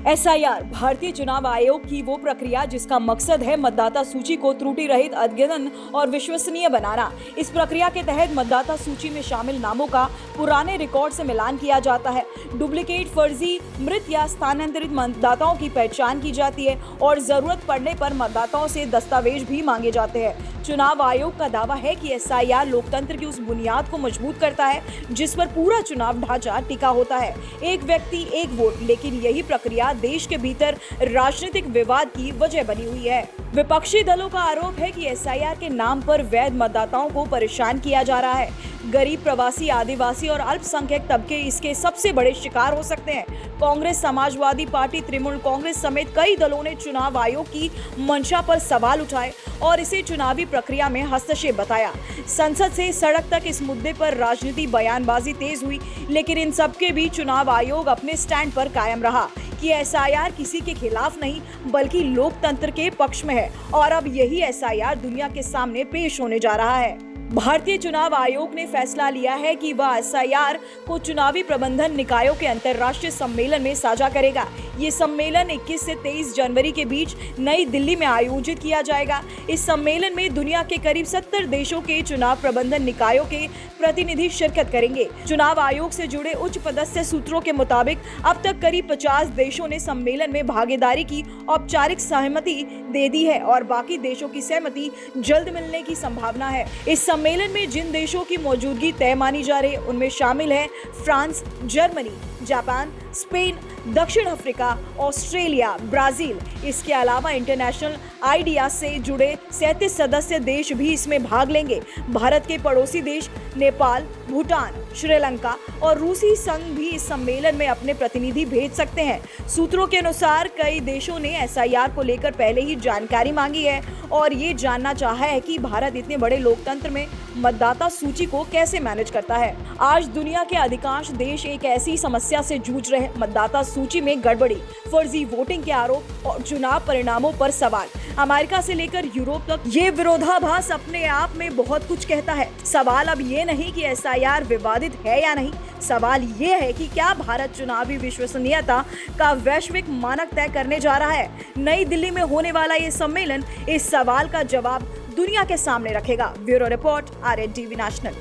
SIR भारतीय चुनाव आयोग की वो प्रक्रिया जिसका मकसद है मतदाता सूची को त्रुटि रहित, अद्यतन और विश्वसनीय बनाना। इस प्रक्रिया के तहत मतदाता सूची में शामिल नामों का पुराने रिकॉर्ड से मिलान किया जाता है। डुप्लीकेट, फर्जी, मृत या स्थानांतरित मतदाताओं की पहचान की जाती है और जरूरत पड़ने पर मतदाताओं से दस्तावेज भी मांगे जाते हैं। चुनाव आयोग का दावा है कि एसआईआर लोकतंत्र की उस बुनियाद को मजबूत करता है जिस पर पूरा चुनाव ढांचा टिका होता है। एक व्यक्ति एक वोट, लेकिन यही प्रक्रिया देश के भीतर राजनीतिक विवाद की वजह बनी हुई है। विपक्षी दलों का आरोप है कि एसआईआर के नाम पर वैध मतदाताओं को परेशान किया जा रहा है। गरीब, प्रवासी, आदिवासी और अल्पसंख्यक तबके इसके सबसे बड़े शिकार हो सकते हैं। कांग्रेस, समाजवादी पार्टी, तृणमूल कांग्रेस समेत कई दलों ने चुनाव आयोग की मंशा पर सवाल उठाए और इसे चुनावी प्रक्रिया में हस्तक्षेप बताया। संसद से सड़क तक इस मुद्दे पर राजनीति, बयानबाजी तेज हुई, लेकिन इन सबके बीच चुनाव आयोग अपने स्टैंड पर कायम रहा कि एसआईआर किसी के खिलाफ नहीं बल्कि लोकतंत्र के पक्ष में है और अब यही एसआईआर दुनिया के सामने पेश होने जा रहा है। भारतीय चुनाव आयोग ने फैसला लिया है कि वह एसआईआर को चुनावी प्रबंधन निकायों के अंतर्राष्ट्रीय सम्मेलन में साझा करेगा। ये सम्मेलन 21 से 23 जनवरी के बीच नई दिल्ली में आयोजित किया जाएगा। इस सम्मेलन में दुनिया के करीब 70 देशों के चुनाव प्रबंधन निकायों के प्रतिनिधि शिरकत करेंगे। चुनाव आयोग से जुड़े उच्च पदस्थ सूत्रों के मुताबिक अब तक करीब 50 देशों ने सम्मेलन में भागीदारी की औपचारिक सहमति दे दी है और बाकी देशों की सहमति जल्द मिलने की संभावना है। इस सम्मेलन में जिन देशों की मौजूदगी तय मानी जा रही है उनमें शामिल है फ्रांस, जर्मनी, जापान, स्पेन, दक्षिण अफ्रीका, ऑस्ट्रेलिया, ब्राजील। इसके अलावा इंटरनेशनल आइडिया से जुड़े 37 सदस्य देश भी इसमें भाग लेंगे। भारत के पड़ोसी देश नेपाल, भूटान, श्रीलंका और रूसी संघ भी इस सम्मेलन में अपने प्रतिनिधि भेज सकते हैं। सूत्रों के अनुसार कई देशों ने एसआईआर को लेकर पहले ही जानकारी मांगी है और ये जानना चाहा है कि भारत इतने बड़े लोकतंत्र में मतदाता सूची को कैसे मैनेज करता है। आज दुनिया के अधिकांश देश एक ऐसी समस्या से जूझ रहे हैं, मतदाता सूची में गड़बड़ी, फर्जी वोटिंग के आरोप और चुनाव परिणामों पर सवाल। अमेरिका से लेकर यूरोप तक ये विरोधाभास अपने आप में बहुत कुछ कहता है। सवाल अब ये नहीं कि एसआईआर विवादित है या नहीं, सवाल ये है कि क्या भारत चुनावी विश्वसनीयता का वैश्विक मानक तय करने जा रहा है। नई दिल्ली में होने वाला ये सम्मेलन इस सवाल का जवाब दुनिया के सामने रखेगा। Bureau report, RNTV national.